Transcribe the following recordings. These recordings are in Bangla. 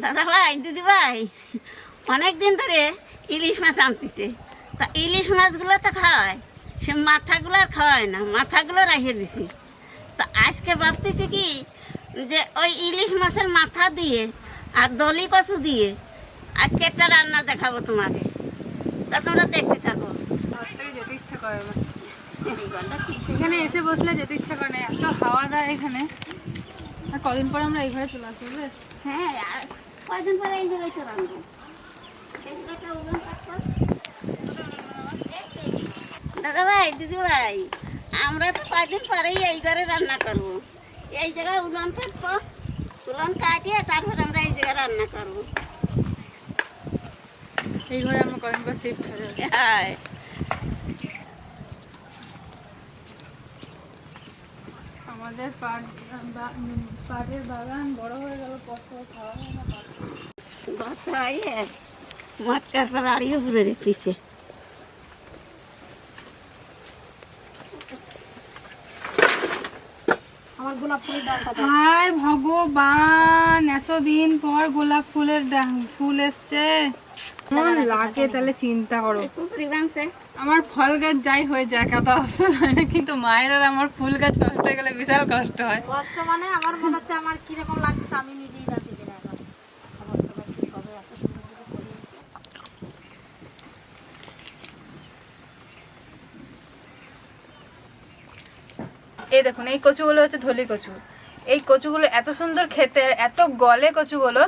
দাদা ভাই, দিদি ভাই, অনেক দিন ধরে ইলিশ মাছ আনতেছে। তা ইলিশ মাছগুলো তো খাওয়ায়, সে মাথাগুলো আর খাওয়ায় না, মাথাগুলো রেখে দিছি। তা আজকে ভাবতেছি কি যে ওই ইলিশ মাছের মাথা দিয়ে আর দলি কচু দিয়ে আজকে একটা রান্না দেখাবো তোমাকে। তা তোমরা দেখতে থাকো। যেতে ইচ্ছা করে না, এখানে এসে বসলে যেতে ইচ্ছা করে না, এত হাওয়া দেয় এখানে। আর কদিন পর আমরা এই ঘরে চলে আসবো। হ্যাঁ, আর কয়দিন পরে এই জায়গায় তো রান্না। দাদা ভাই, দিদি ভাই, আমরা তো কয়দিন পরেই এই ঘরে রান্না করবো। এই জায়গায় উলন কাটবো, উলন কাটিয়ে তারপর আমরা এই জায়গায় রান্না করবো। এই ঘরে আমরা কদিন পর শিফট হয়ে যাবো। হ্যাঁ, আমাদের পাটের বাগান বড় হয়ে গেল, কষ্ট খাওয়া হয় না। বাচ্চায় মটকার পর আড়িয়ে ঘুরে রেখেছে। হায় ভগবান, এতদিন পর গোলাপ ফুলের ফুল এসছে, কেমন লাগে তাহলে চিন্তা করো। আমার ফল গাছ যাই হয়ে যায়, কত অবস্থা হয় না, কিন্তু মায়ের আর আমার ফুল গাছ নষ্ট হয়ে গেলে বিশাল কষ্ট হয়। কষ্ট মানে আমার মনে হচ্ছে আমার কিরকম লাগছে আমি নিজেই জানতেছি না এখন অবস্থাটা কি হবে। এত সুন্দর করে করিয়েছে। এই দেখুন, এই কচুগুলো হচ্ছে ধলি কচু। এই কচুগুলো এত সুন্দর খেতে, এত গলে কচুগুলো।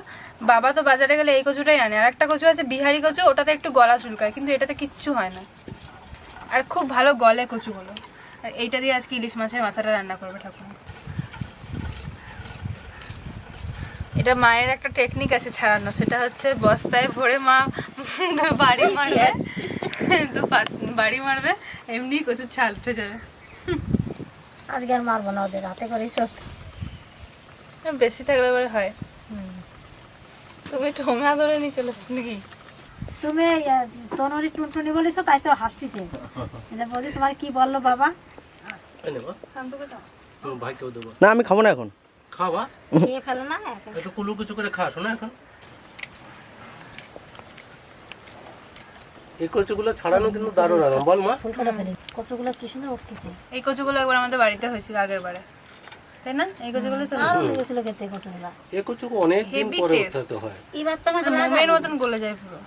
বাবা তো বাজারে গেলে এই কচুটাই আনে। আর একটা কচু আছে বিহারি কচু, ওটাতে একটু গলা চুলকায়, কিন্তু এটাতে কিচ্ছু হয় না, আর খুব ভালো গলে কচুগুলো। আর এইটা দিয়ে আজকে ইলিশ মাছের মাথাটা রান্না করবে ঠাকুমা। এটা মায়ের একটা টেকনিক আছে ছাড়ানো, সেটা হচ্ছে বস্তায় ভরে মা বাড়ি মারবে, বাড়ি মারবে, এমনি কচুর ছাল উঠে যাবে। আজকে আর মারবো না, ওদের হাতে করেই সব বেশি থাকলে পরে হয়। তুমি ঠোঙা ধরে নিয়ে চলে নাকি? তুমি তনুরি টুনটুনি বলেছো, তাই তো হাসতেছে। বলছি তোমার কি বললো বাবা? না আমি খাবো না এখন। খাওয়া খেয়ে ফেলো না, একটু কুলু কিছু করে খা, শোনা এখন। এই কচুগুলো ছাড়ানো কিন্তু দারুণ আরাম, বল মা। ফুলকটা ফেলে কচুগুলো কি সুন্দর উঠতেছে। এই কচুগুলো একবার আমাদের বাড়িতে হয়েছিল আগের বারে, তাই না? এই কচুগুলো তো আরো হয়ে গেছিল খেতে কচুগুলা। এই কচু অনেক দিন হেভি পরে টেস্ট, উঠাতে হয়। এবার তো আমাদের মোমের মতন গলে যায় পুরো।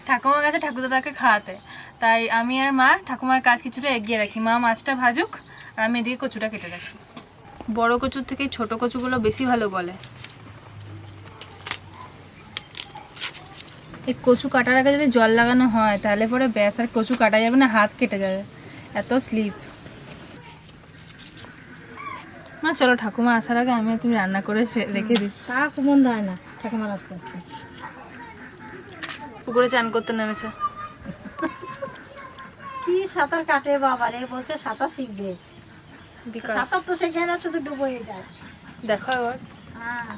ঠাকুমা গেছে ঠাকুরদাদাকে খাওয়াতে, তাই আমি আর মা ঠাকুমার কাজ কিছুটা এগিয়ে রাখি। মা মাছটা ভাজুক আর আমি এদিকে কচুটা কেটে রাখি। বড় কচুর থেকে ছোট কচুগুলো বেশি ভালো গলে। এই কচু কাটার আগে যদি জল লাগানো হয় তাহলে পরে ব্যাস, আর কচু কাটা যাবে না, হাত কেটে যাবে, এত স্লিপ। মা চলো, ঠাকুমা আসার আগে আমি তুমি রান্না করে রেখে দিই। তা কুমন হয় না ঠাকুমার আস্তে আস্তে। পুকুরে চান করতে নেমেছে। কি সাঁতার কাটে বাবা রে, বলছে সাঁতার শিখবে। সাঁতার তো শেখে না, শুধু ডুবোই যায়। দেখো এবার। হ্যাঁ,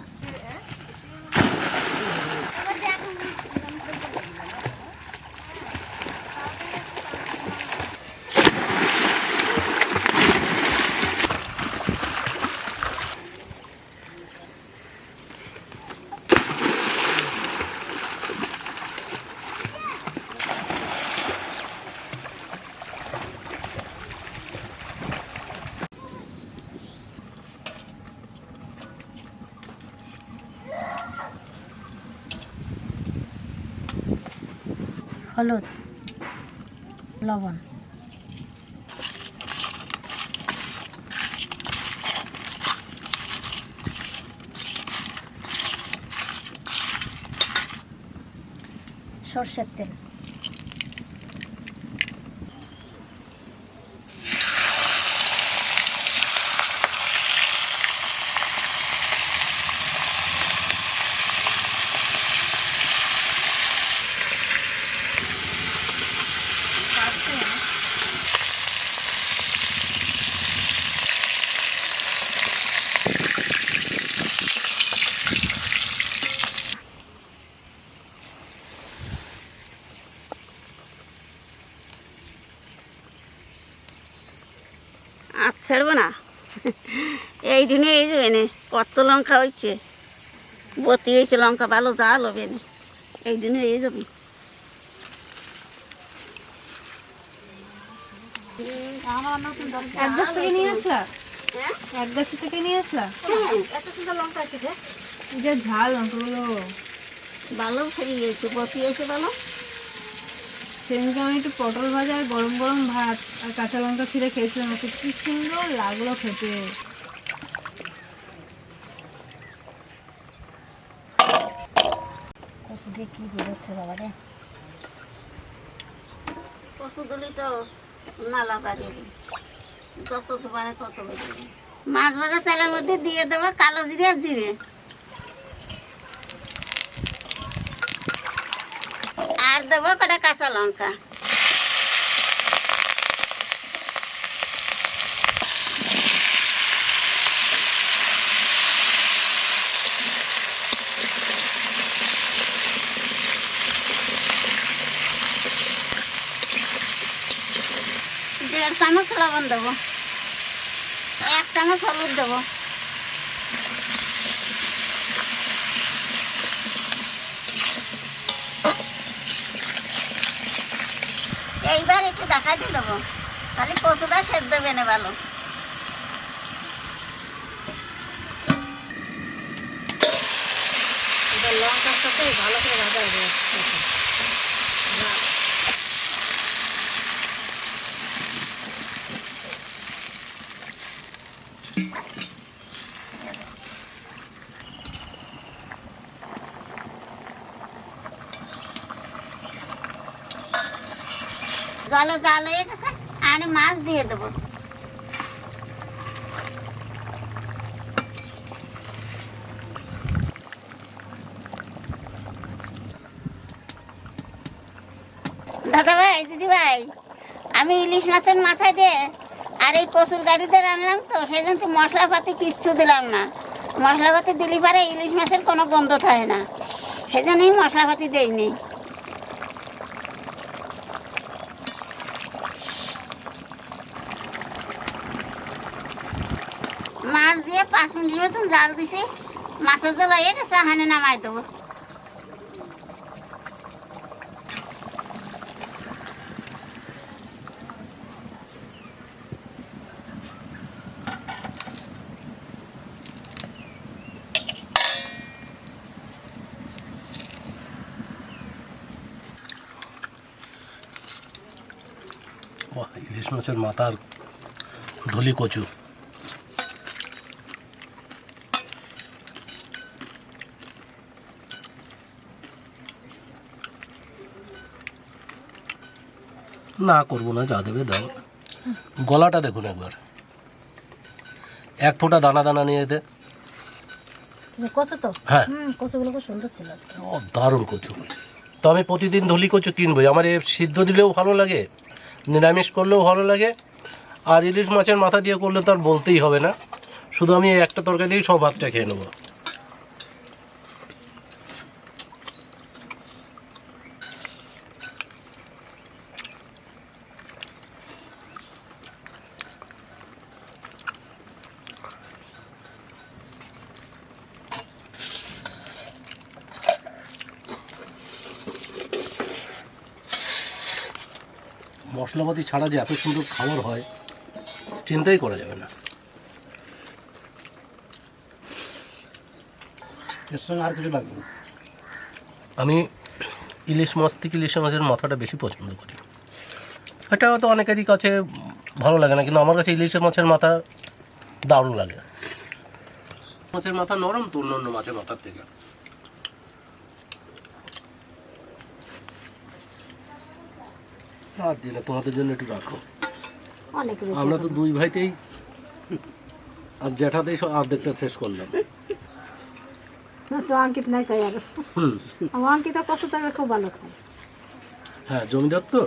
হলুদ, লবণ, সর্ষের তেল, আজ ছাড়বো না। এই এই দিনে এই যাবে না, কত লঙ্কা হয়েছে, বতি হয়েছে লঙ্কা, ভালো জাল হবে না, এই দিনে এই যাবে। আমার নতুন দরকার এক গাছ থেকে নিয়ে আসলা? হ্যাঁ এক গাছ থেকে নিয়ে আসলা? এত সুন্দর লঙ্কা আছে রে। এই যে ঝাল লঙ্কাগুলো, ভালো ফেরি গেছে, বতি হয়েছে ভালো। সেদিনকে আমি একটু পটল ভাজা আর গরম গরম ভাত আর কাঁচা লঙ্কা ছিঁড়ে খেয়েছিলাম, ওকে কি সুন্দর লাগলো খেতে। কচু দিয়ে কি বেরোচ্ছে বাবা রে। কচু দিলি তো নালা বাড়িয়ে দিই, যত দুবারে তত বেরিয়ে। মাছ ভাজা তেলের মধ্যে দিয়ে দেবো কালো জিরে আর জিরে, আর দেবো কটা কাঁচা লঙ্কা। দেড় চামচ লবণ দেবো, 1 চামচ হলুদ দেবো, এইবার একটু ঢাকা দিয়ে দেবো, তাহলে কচুটা সেদ্ধ বেনে ভালো। লঙ্কার সাথে ভালো করে ভাজা হবে। জলে জাল হয়ে গেছে, আমি মাছ দিয়ে দেবো। দাদা ভাই, দিদি ভাই, আমি ইলিশ মাছের মাথায় দিয়ে আর এই কচুর গাড়িতে রান্নাম তো, সেই জন্য তো মশলাপাতি কিচ্ছু দিলাম না। মশলাপাতি দিলে পারে ইলিশ মাছের কোনো গন্ধ থাকে না, সেই জন্যই মশলাপাতি দেয়নি। মাছ দিয়ে 5 মিনিট মতন জাল দিছি, মাছের জল হয়ে গেছে, হানে নামাই দেবো। বাহ, ইলিশ মাছের মাথার ধলি কচু। না করবো না, যা দেবে দাও। গলাটা দেখুন একবার, 1 ফোঁটা দানা দানা নিয়ে এতে। কচু তো হ্যাঁ, কচুগুলো খুব সুন্দর ছিল আজকে। ও দারুণ কচু। তো আমি প্রতিদিন ধলি কচু কিনবই, আমার এ সিদ্ধ দিলেও ভালো লাগে, নিরামিষ করলেও ভালো লাগে, আর ইলিশ মাছের মাথা দিয়ে করলে তো আর বলতেই হবে না। শুধু আমি এই একটা তরকারি দিয়েই সব ভাতটা খেয়ে নেবো। মশলাপাতি ছাড়া যে এত সুন্দর খাবার হয় চিন্তাই করা যাবে না। এর সঙ্গে আর কিছু লাগবে না। আমি ইলিশ মাছ থেকে ইলিশ মাছের মাথাটা বেশি পছন্দ করি। এটা হয়তো অনেকেরই কাছে ভালো লাগে না, কিন্তু আমার কাছে ইলিশের মাছের মাথা দারুণ লাগে। মাছের মাথা নরম তো অন্য মাছের মাথার থেকে। আর দিলে তোমাদের জন্য একটু রাখো, অনেক আমরা তো 2 ভাইতেই আর জ্যাঠাতেই সব অর্ধেকটা শেষ করলাম। তো অঙ্কিত নাই তাই আর হুম, আমার অঙ্কিত কচু তরকারি খুব ভালো খায়। হ্যাঁ, জমিদার তো।